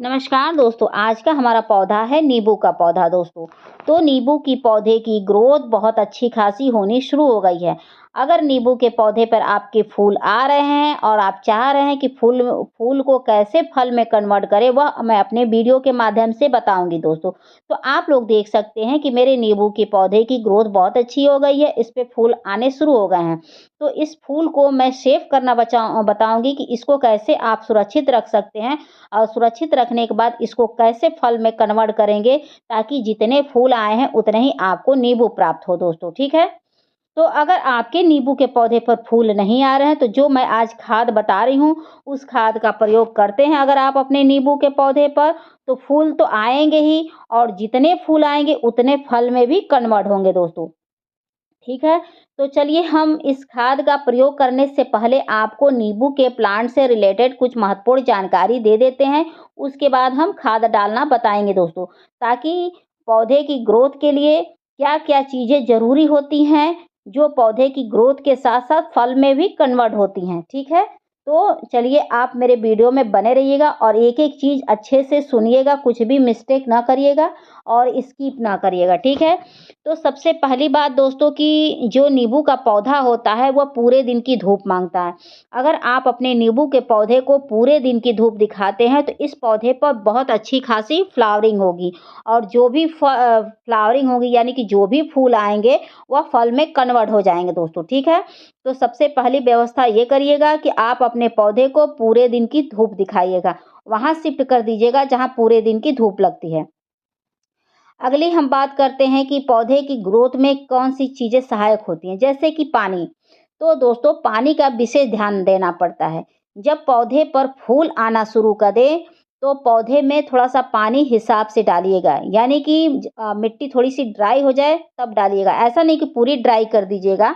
नमस्कार दोस्तों, आज का हमारा पौधा है नींबू का पौधा दोस्तों। तो नींबू की पौधे की ग्रोथ बहुत अच्छी खासी होनी शुरू हो गई है। अगर नींबू के पौधे पर आपके फूल आ रहे हैं और आप चाह रहे हैं कि फूल फूल को कैसे फल में कन्वर्ट करें, वह मैं अपने वीडियो के माध्यम से बताऊंगी दोस्तों। तो आप लोग देख सकते हैं कि मेरे नींबू के पौधे की ग्रोथ बहुत अच्छी हो गई है, इस पे फूल आने शुरू हो गए हैं। तो इस फूल को मैं सेव करना बताऊंगी कि इसको कैसे आप सुरक्षित रख सकते हैं और सुरक्षित रखने के बाद इसको कैसे फल में कन्वर्ट करेंगे, ताकि जितने फूल आए हैं उतने ही आपको नींबू प्राप्त हो दोस्तों, ठीक है। तो अगर आपके नींबू के पौधे पर फूल नहीं आ रहे हैं, तो जो मैं आज खाद बता रही हूँ उस खाद का प्रयोग करते हैं अगर आप अपने नींबू के पौधे पर, तो फूल तो आएंगे ही, और जितने फूल आएंगे उतने फल में भी कन्वर्ट होंगे दोस्तों, ठीक है। तो चलिए हम इस खाद का प्रयोग करने से पहले आपको नींबू के प्लांट से रिलेटेड कुछ महत्वपूर्ण जानकारी दे देते हैं। उसके बाद हम खाद डालना बताएँगे दोस्तों, ताकि पौधे की ग्रोथ के लिए क्या-क्या चीज़ें ज़रूरी होती हैं, जो पौधे की ग्रोथ के साथ-साथ फल में भी कन्वर्ट होती हैं, ठीक है। तो चलिए आप मेरे वीडियो में बने रहिएगा और एक-एक चीज़ अच्छे से सुनिएगा, कुछ भी मिस्टेक ना करिएगा और स्किप ना करिएगा, ठीक है। तो सबसे पहली बात दोस्तों कि जो नींबू का पौधा होता है वह पूरे दिन की धूप मांगता है। अगर आप अपने नींबू के पौधे को पूरे दिन की धूप दिखाते हैं तो इस पौधे पर बहुत अच्छी खासी फ्लावरिंग होगी, और जो भी फ्लावरिंग होगी यानी कि जो भी फूल आएँगे वह फल में कन्वर्ट हो जाएँगे दोस्तों, ठीक है। तो सबसे पहली व्यवस्था ये करिएगा कि आप अपने पौधे को पूरे दिन की धूप दिखाइएगा। वहाँ शिफ्ट कर दीजिएगा जहाँ पूरे दिन की धूप लगती है। अगली हम बात करते हैं कि पौधे की ग्रोथ में कौन-सी चीज़ें सहायक होती हैं, जैसे कि पानी। तो दोस्तों पानी का विशेष ध्यान देना पड़ता है। जब पौधे पर फूल आना शुरू कर दें, तो पौधे में थोड़ा-सा पानी हिसाब से डालिएगा, यानी कि मिट्टी थोड़ी-सी ड्राई हो जाए तब डालिएगा। ऐसा नहीं कि पूरी ड्राई कर दीजिएगा।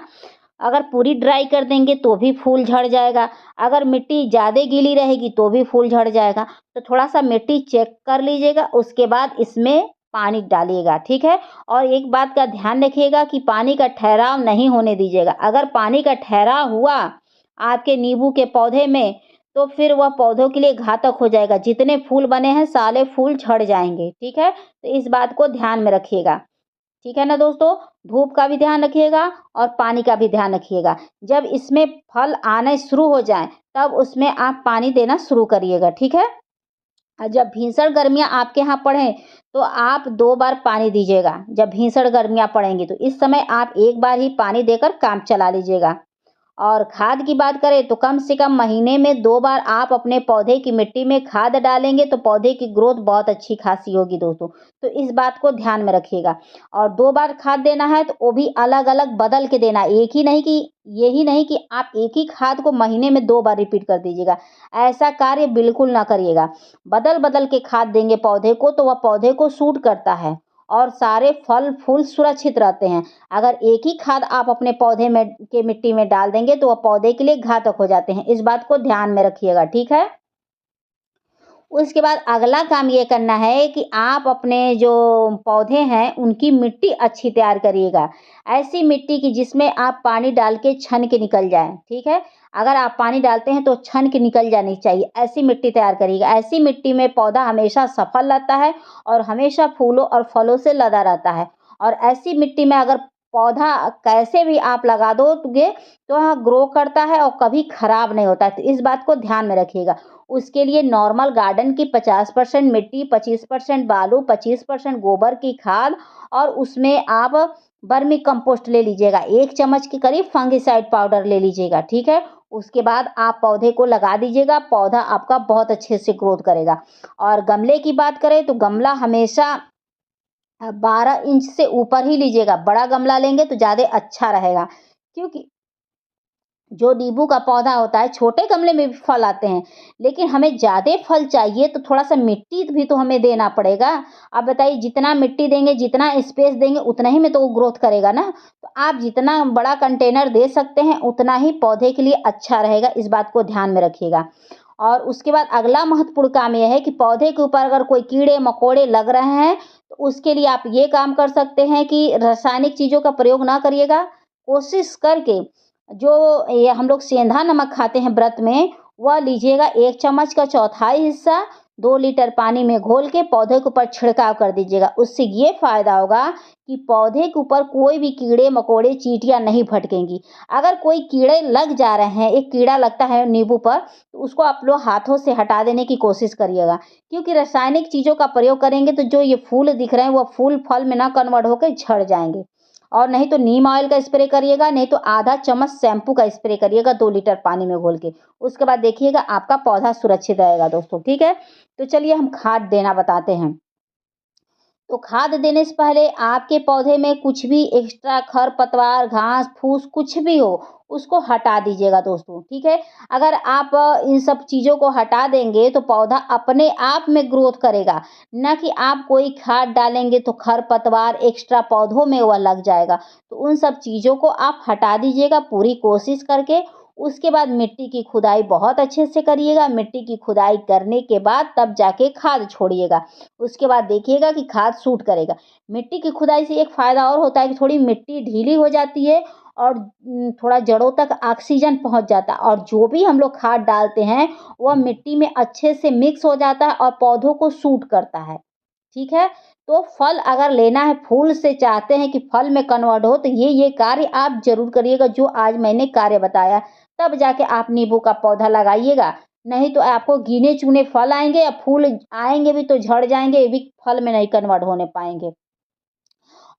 अगर पूरी ड्राई कर देंगे तो भी फूल झड़ जाएगा, अगर मिट्टी ज़्यादा गीली रहेगी तो भी फूल झड़ जाएगा। तो थोड़ा-सा मिट्टी चेक कर लीजिएगा, उसके बाद इसमें पानी डालिएगा, ठीक है। और एक बात का ध्यान रखिएगा कि पानी का ठहराव नहीं होने दीजिएगा। अगर पानी का ठहराव हुआ आपके नींबू के पौधे में, तो फिर वह पौधों के लिए घातक हो जाएगा। जितने फूल बने हैं सारे फूल झड़ जाएँगे, ठीक है। तो इस बात को ध्यान में रखिएगा। ठीक है ना दोस्तों? धूप का भी ध्यान रखिएगा और पानी का भी ध्यान रखिएगा। जब इसमें फल आने शुरू हो जाएँ, तब उसमें आप पानी देना शुरू करिएगा, ठीक है? जब भीषण गर्मियाँ आपके यहाँ पड़ें, तो आप 2 बार पानी दीजिएगा। जब भीषण गर्मियाँ पड़ेंगी, तो इस समय आप 1 बार ही पानी देकर काम चला लीजिएगा। और खाद की बात करें तो कम से कम महीने में 2 बार आप अपने पौधे की मिट्टी में खाद डालेंगे तो पौधे की ग्रोथ बहुत अच्छी खासी होगी दोस्तों। तो इस बात को ध्यान में रखिएगा। और 2 बार खाद देना है तो वो भी अलग-अलग बदल के देना है। एक ही नहीं कि यही नहीं कि आप एक ही खाद को महीने में 2 बार रिपीट कर दीजिएगा। ऐसा कार्य बिल्कुल ना करिएगा। बदल-बदल के खाद देंगे पौधे को तो वह पौधे को सूट करता है और सारे फल-फूल सुरक्षित रहते हैं। अगर एक ही खाद आप अपने पौधे में के मिट्टी में डाल देंगे तो वह पौधे के लिए घातक हो जाते हैं। इस बात को ध्यान में रखिएगा, ठीक है? उसके बाद अगला काम ये करना है कि आप अपने जो पौधे हैं उनकी मिट्टी अच्छी तैयार करिएगा। ऐसी मिट्टी की जिसमें आप पानी डाल के छन के निकल जाए, ठीक है? अगर आप पानी डालते हैं तो छन के निकल जानी चाहिए, ऐसी मिट्टी तैयार करिएगा। ऐसी मिट्टी में पौधा हमेशा सफल रहता है और हमेशा फूलों और फलों से लदा रहता है। और ऐसी मिट्टी में अगर पौधा कैसे भी आप लगा दोगे तो वह ग्रो करता है और कभी खराब नहीं होता है। तो इस बात को ध्यान में रखिएगा। उसके लिए नॉर्मल गार्डन की 50% मिट्टी, 25% बालू, 25% गोबर की खाद और उसमें आप वर्मी कंपोस्ट ले लीजिएगा। 1 चम्मच के करीब फंगिसाइड पाउडर ले लीजिएगा, ठीक है? उसके बाद आप पौधे को लगा दीजिएगा, पौधा आपका बहुत अच्छे से ग्रोथ करेगा। और गमले की बात करें तो गमला हमेशा 12 इंच से ऊपर ही लीजिएगा। बड़ा गमला लेंगे तो ज़्यादा अच्छा रहेगा, क्योंकि जो नींबू का पौधा होता है छोटे गमले में भी फल आते हैं, लेकिन हमें ज़्यादा फल चाहिए तो थोड़ा-सा मिट्टी भी तो हमें देना पड़ेगा। आप बताइए जितना मिट्टी देंगे, जितना स्पेस देंगे उतना ही में तो वो ग्रोथ करेगा ना। तो आप जितना बड़ा कंटेनर दे सकते हैं उतना ही पौधे के लिए अच्छा रहेगा, इस बात को ध्यान में रखिएगा। और उसके बाद अगला महत्वपूर्ण काम ये है कि पौधे के ऊपर अगर कोई कीड़े-मकोड़े लग रहे हैं, तो उसके लिए आप ये काम कर सकते हैं कि रासायनिक चीज़ों का प्रयोग ना करिएगा। कोशिश करके जो ये हम लोग सेंधा नमक खाते हैं व्रत में, वह लीजिएगा 1 चम्मच का चौथाई हिस्सा, 2 लीटर पानी में घोल के पौधे के ऊपर छिड़काव कर दीजिएगा। उससे ये फ़ायदा होगा कि पौधे के ऊपर कोई भी कीड़े-मकोड़े, चींटियाँ नहीं फटकेंगी। अगर कोई कीड़े लग जा रहे हैं, एक कीड़ा लगता है नींबू पर, तो उसको आप लोग हाथों से हटा देने की कोशिश करिएगा। क्योंकि रासायनिक चीज़ों का प्रयोग करेंगे तो जो ये फूल दिख रहे हैं, वो फूल फल में ना कन्वर्ट होके झड़ जाएँगे। और नहीं तो नीम ऑयल का स्प्रे करिएगा, नहीं तो आधा चम्मच शैम्पू का स्प्रे करिएगा 2 लीटर पानी में घोल के। उसके बाद देखिएगा आपका पौधा सुरक्षित रहेगा दोस्तों, ठीक है? तो चलिए हम खाद देना बताते हैं। तो खाद देने से पहले आपके पौधे में कुछ भी एक्स्ट्रा खरपतवार, घास-फूस कुछ भी हो, उसको हटा दीजिएगा दोस्तों, ठीक है? अगर आप इन सब चीज़ों को हटा देंगे तो पौधा अपने आप में ग्रोथ करेगा, ना कि आप कोई खाद डालेंगे तो खरपतवार एक्स्ट्रा पौधों में वह लग जाएगा। तो उन सब चीज़ों को आप हटा दीजिएगा पूरी कोशिश करके। उसके बाद मिट्टी की खुदाई बहुत अच्छे से करिएगा, मिट्टी की खुदाई करने के बाद तब जाके खाद छोड़िएगा। उसके बाद देखिएगा कि खाद सूट करेगा। मिट्टी की खुदाई से एक फ़ायदा और होता है कि थोड़ी मिट्टी ढीली हो जाती है और थोड़ा जड़ों तक ऑक्सीजन पहुँच जाता है और जो भी हम लोग खाद डालते हैं, वह मिट्टी में अच्छे से मिक्स हो जाता है और पौधों को सूट करता है। ठीक है? तो फल अगर लेना है, फूल से चाहते हैं कि फल में कन्वर्ट हो, तो ये कार्य आप ज़रूर करिएगा जो आज मैंने कार्य बताया। तब जाके आप नींबू का पौधा लगाइएगा, नहीं तो आपको गिने-चुने फल आएँगे या फूल आएँगे भी तो झड़ जाएँगे, ये भी फल में नहीं कन्वर्ट होने पाएँगे।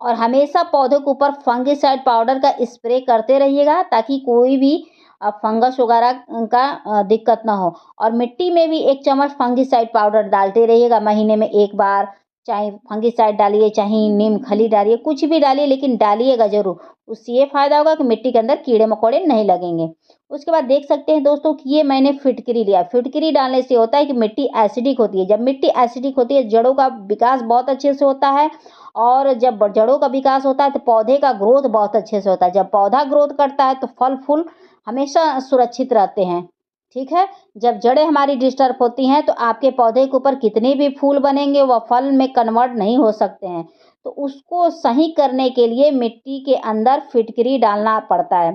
और हमेशा पौधों के ऊपर फंगिसाइड पाउडर का स्प्रे करते रहिएगा ताकि कोई भी फंगस वगैरह का दिक्कत ना हो। और मिट्टी में भी 1 चम्मच फंगिसाइड पाउडर डालते रहिएगा महीने में 1 बार। चाहे फंगिसाइड डालिए, चाहे नीम खली डालिए, कुछ भी डालिए लेकिन डालिएगा ज़रूर। उससे ये फ़ायदा होगा कि मिट्टी के अंदर कीड़े-मकोड़े नहीं लगेंगे। उसके बाद देख सकते हैं दोस्तों कि ये मैंने फिटकरी लिया। फिटकरी डालने से होता है कि मिट्टी एसिडिक होती है। जब मिट्टी एसिडिक होती है, जड़ों का विकास बहुत अच्छे से होता है और जब जड़ों का विकास होता है तो पौधे का ग्रोथ बहुत अच्छे से होता है। जब पौधा ग्रोथ करता है तो फल-फूल हमेशा सुरक्षित रहते हैं, ठीक है? जब जड़ें हमारी डिस्टर्ब होती हैं तो आपके पौधे के ऊपर कितने भी फूल बनेंगे वह फल में कन्वर्ट नहीं हो सकते हैं। तो उसको सही करने के लिए मिट्टी के अंदर फिटकरी डालना पड़ता है।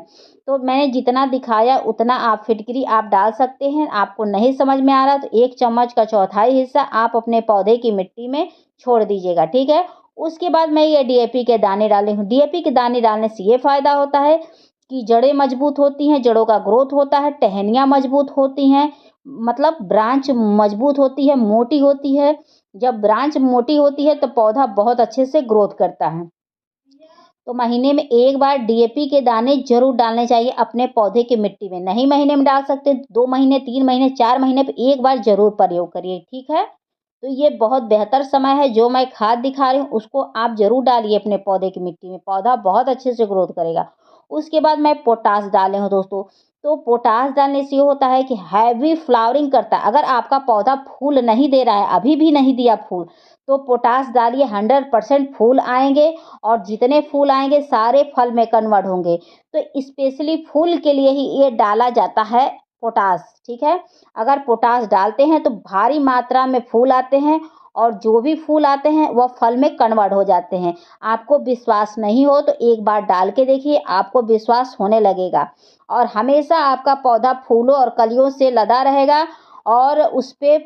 तो मैंने जितना दिखाया उतना आप फिटकरी आप डाल सकते हैं। आपको नहीं समझ में आ रहा तो 1 चम्मच का चौथाई हिस्सा आप अपने पौधे की मिट्टी में छोड़ दीजिएगा, ठीक है? उसके बाद मैं ये डीएपी के दाने डाली हूँ। डीएपी के दाने डालने से ये फ़ायदा होता है कि जड़ें मजबूत होती हैं, जड़ों का ग्रोथ होता है, टहनियाँ मजबूत होती हैं, मतलब ब्रांच मजबूत होती है, मोटी होती है। जब ब्रांच मोटी होती है तो पौधा बहुत अच्छे से ग्रोथ करता है। तो महीने में 1 बार डीएपी के दाने ज़रूर डालने चाहिए अपने पौधे की मिट्टी में। नहीं महीने में डाल सकते, 2 महीने, 3 महीने, 4 महीने पे 1 बार ज़रूर प्रयोग करिए, ठीक है? तो ये बहुत बेहतर समय है, जो मैं खाद दिखा रही हूँ उसको आप ज़रूर डालिए अपने पौधे की मिट्टी में, पौधा बहुत अच्छे से ग्रोथ करेगा। उसके बाद मैं पोटाश डाले हूँ दोस्तों, तो पोटाश डालने से ये होता है कि हैवी फ्लावरिंग करता है। अगर आपका पौधा फूल नहीं दे रहा है, अभी भी नहीं दिया फूल, तो पोटाश डालिए, 100% फूल आएँगे और जितने फूल आएँगे सारे फल में कन्वर्ट होंगे। तो स्पेशली फूल के लिए ही ये डाला जाता है पोटाश, ठीक है? अगर पोटाश डालते हैं तो भारी मात्रा में फूल आते हैं और जो भी फूल आते हैं वह फल में कन्वर्ट हो जाते हैं। आपको विश्वास नहीं हो तो एक बार डाल के देखिए, आपको विश्वास होने लगेगा और हमेशा आपका पौधा फूलों और कलियों से लदा रहेगा और उसपे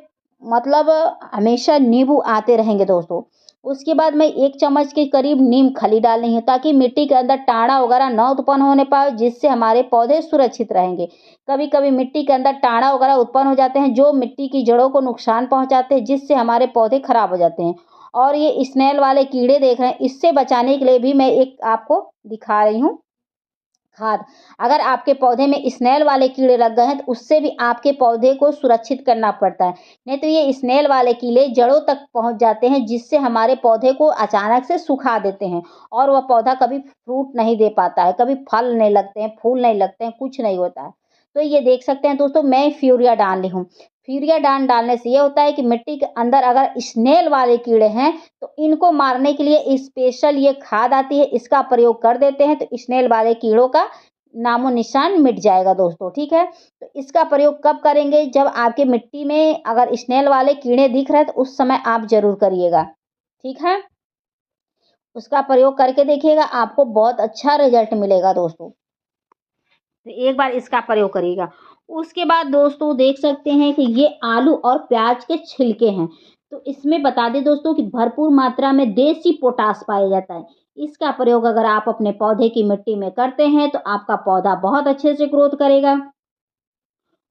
मतलब हमेशा नींबू आते रहेंगे दोस्तों। उसके बाद मैं 1 चम्मच के करीब नीम खली डाल रही हूँ ताकि मिट्टी के अंदर टाड़ा वगैरह ना उत्पन्न होने पाए, जिससे हमारे पौधे सुरक्षित रहेंगे। कभी-कभी मिट्टी के अंदर टाड़ा वगैरह उत्पन्न हो जाते हैं जो मिट्टी की जड़ों को नुकसान पहुँचाते हैं, जिससे हमारे पौधे खराब हो जाते हैं। और ये स्नेल वाले कीड़े देख रहे हैं, इससे बचाने के लिए भी मैं एक आपको दिखा रही हूँ खाद। अगर आपके पौधे में स्नेल वाले कीड़े लग गए हैं तो उससे भी आपके पौधे को सुरक्षित करना पड़ता है। नहीं तो ये स्नेल वाले कीड़े जड़ों तक पहुँच जाते हैं, जिससे हमारे पौधे को अचानक से सुखा देते हैं और वह पौधा कभी फ्रूट नहीं दे पाता है, कभी फल नहीं लगते हैं, फूल नहीं लगते हैं, कुछ नहीं होता है। तो ये देख सकते हैं दोस्तों, मैं फ्यूरिया डाल रही हूँ। फ्यूरिया डालने से ये होता है कि मिट्टी के अंदर अगर स्नेल वाले कीड़े हैं तो इनको मारने के लिए स्पेशल ये खाद आती है, इसका प्रयोग कर देते हैं तो स्नेल वाले कीड़ों का नामो निशान मिट जाएगा दोस्तों, ठीक है? तो इसका प्रयोग कब करेंगे? जब आपके मिट्टी में अगर स्नेल वाले कीड़े दिख रहे हैं तो उस समय आप ज़रूर करिएगा, ठीक है? उसका प्रयोग करके देखिएगा, आपको बहुत अच्छा रिज़ल्ट मिलेगा दोस्तों। तो एक बार इसका प्रयोग करिएगा। उसके बाद दोस्तों देख सकते हैं कि ये आलू और प्याज के छिलके हैं। तो इसमें बता दें दोस्तों कि भरपूर मात्रा में देसी पोटाश पाया जाता है। इसका प्रयोग अगर आप अपने पौधे की मिट्टी में करते हैं तो आपका पौधा बहुत अच्छे से ग्रोथ करेगा।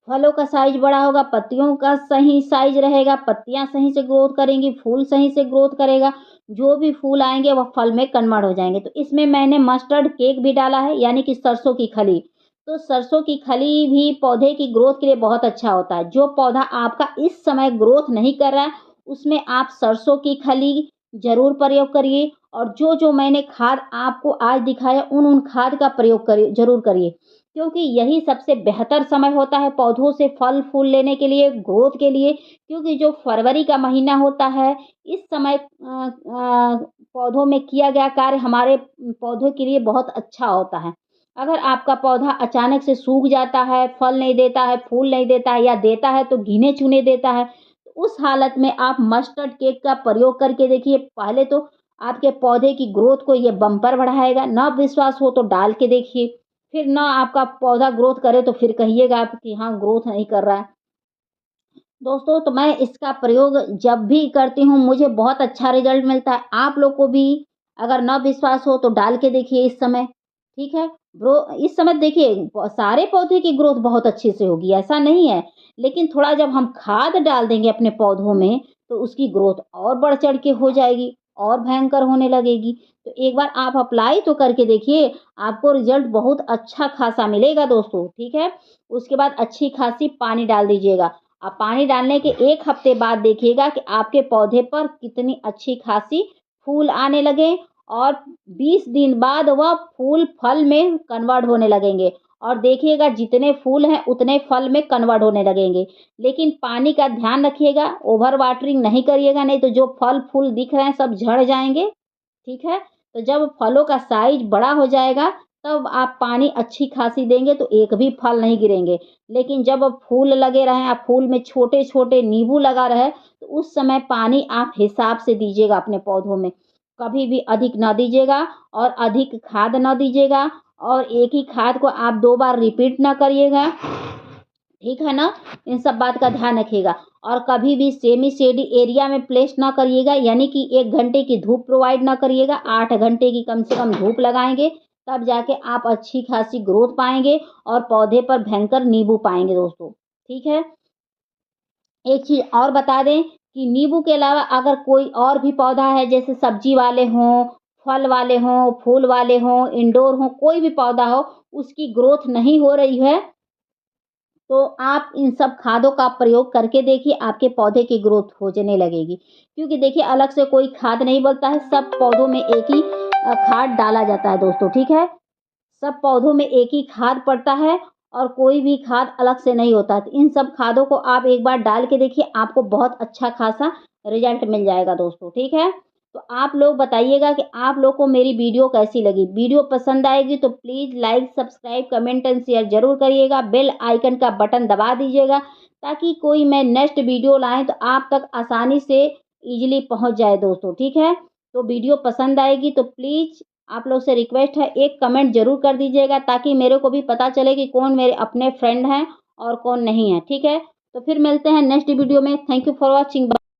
फलों का साइज बड़ा होगा, पत्तियों का सही साइज रहेगा, पत्तियां सही से ग्रोथ करेंगी, फूल सही से ग्रोथ करेगा, जो भी फूल आएंगे वह फल में कन्वर्ट हो जाएंगे। तो इसमें मैंने मस्टर्ड केक भी डाला है, यानी कि सरसों की खली। तो सरसों की खली भी पौधे की ग्रोथ के लिए बहुत अच्छा होता है। जो पौधा आपका इस समय ग्रोथ नहीं कर रहा है उसमें आप सरसों की खली जरूर प्रयोग करिए, और जो जो मैंने खाद आपको आज दिखाया उन खाद का प्रयोग करिए, जरूर करिए, क्योंकि यही सबसे बेहतर समय होता है पौधों से फल फूल लेने के लिए, ग्रोथ के लिए। क्योंकि जो फरवरी का महीना होता है, इस समय पौधों में किया गया कार्य हमारे पौधों के लिए बहुत अच्छा होता है। अगर आपका पौधा अचानक से सूख जाता है, फल नहीं देता है, फूल नहीं देता है, या देता है तो गिने-चुने देता है, तो उस हालत में आप मस्टर्ड केक का प्रयोग करके देखिए। पहले तो आपके पौधे की ग्रोथ को ये बम्पर बढ़ाएगा, ना विश्वास हो तो डाल के देखिए। फिर ना आपका पौधा ग्रोथ करे तो फिर कहिएगा आप कि हाँ, ग्रोथ नहीं कर रहा है। दोस्तों तो मैं इसका प्रयोग जब भी करती हूँ मुझे बहुत अच्छा रिज़ल्ट मिलता है। आप लोग को भी अगर ना विश्वास हो तो डाल के देखिए इस समय, ठीक है? ग्रो इस समय देखिए सारे पौधे की ग्रोथ बहुत अच्छे से होगी, ऐसा नहीं है। लेकिन थोड़ा जब हम खाद डाल देंगे अपने पौधों में तो उसकी ग्रोथ और बढ़-चढ़ के हो जाएगी, और भयंकर होने लगेगी। तो एक बार आप अप्लाई तो करके देखिए, आपको रिज़ल्ट बहुत अच्छा खासा मिलेगा दोस्तों, ठीक है? उसके बाद अच्छी खासी पानी डाल दीजिएगा। आप पानी डालने के 1 हफ्ते बाद देखिएगा कि आपके पौधे पर कितनी अच्छी खासी फूल आने लगे, और 20 दिन बाद वह फूल फल में कन्वर्ट होने लगेंगे, और देखिएगा जितने फूल हैं उतने फल में कन्वर्ट होने लगेंगे। लेकिन पानी का ध्यान रखिएगा, ओवर वाटरिंग नहीं करिएगा, नहीं तो जो फल फूल दिख रहे हैं सब झड़ जाएँगे, ठीक है? तो जब फलों का साइज़ बड़ा हो जाएगा तब आप पानी अच्छी खासी देंगे तो एक भी फल नहीं गिरेंगे। लेकिन जब फूल लगे रहें, आप फूल में छोटे-छोटे नींबू लगा रहे, तो उस समय पानी आप हिसाब से दीजिएगा अपने पौधों में। कभी भी अधिक ना दीजिएगा, और अधिक खाद ना दीजिएगा, और एक ही खाद को आप 2 बार रिपीट ना करिएगा। ठीक है ना? इन सब बात का ध्यान रखिएगा, और कभी भी सेमी शेडी एरिया में प्लेस ना करिएगा, यानी कि 1 घंटे की धूप प्रोवाइड ना करिएगा। 8 घंटे की कम से कम धूप लगाएँगे, तब जाके आप अच्छी खासी ग्रोथ पाएँगे और पौधे पर भयंकर नींबू पाएँगे दोस्तों, ठीक है? एक चीज़ और बता दें कि नींबू के अलावा अगर कोई और भी पौधा है, जैसे सब्जी वाले हों, फल वाले हों, फूल वाले हों, इंडोर हों, कोई भी पौधा हो, उसकी ग्रोथ नहीं हो रही है, तो आप इन सब खादों का प्रयोग करके देखिए, आपके पौधे की ग्रोथ हो जाने लगेगी। क्योंकि देखिए अलग से कोई खाद नहीं बनता है, सब पौधों में एक ही खाद डाला जाता है दोस्तों, ठीक है? सब पौधों में एक ही खाद पड़ता है, और कोई भी खाद अलग से नहीं होता है। तो इन सब खादों को आप एक बार डाल के देखिए, आपको बहुत अच्छा खासा रिज़ल्ट मिल जाएगा दोस्तों, ठीक है? तो आप लोग बताइएगा कि आप लोग को मेरी वीडियो कैसी लगी? वीडियो पसंद आएगी तो please like, subscribe, comment and share ज़रूर करिएगा। बेल आइकन का बटन दबा दीजिएगा, ताकि कोई मैं नेक्स्ट वीडियो लाएँ तो आप तक आसानी से ईज़िली पहुँच जाए दोस्तों, ठीक है? तो वीडियो पसंद आएगी तो प्लीज़ आप लोग से रिक्वेस्ट है, एक कमेंट ज़रूर कर दीजिएगा, ताकि मेरे को भी पता चले कि कौन मेरे अपने फ्रेंड हैं और कौन नहीं है, ठीक है? तो फिर मिलते हैं नेक्स्ट वीडियो में। Thank you for watching.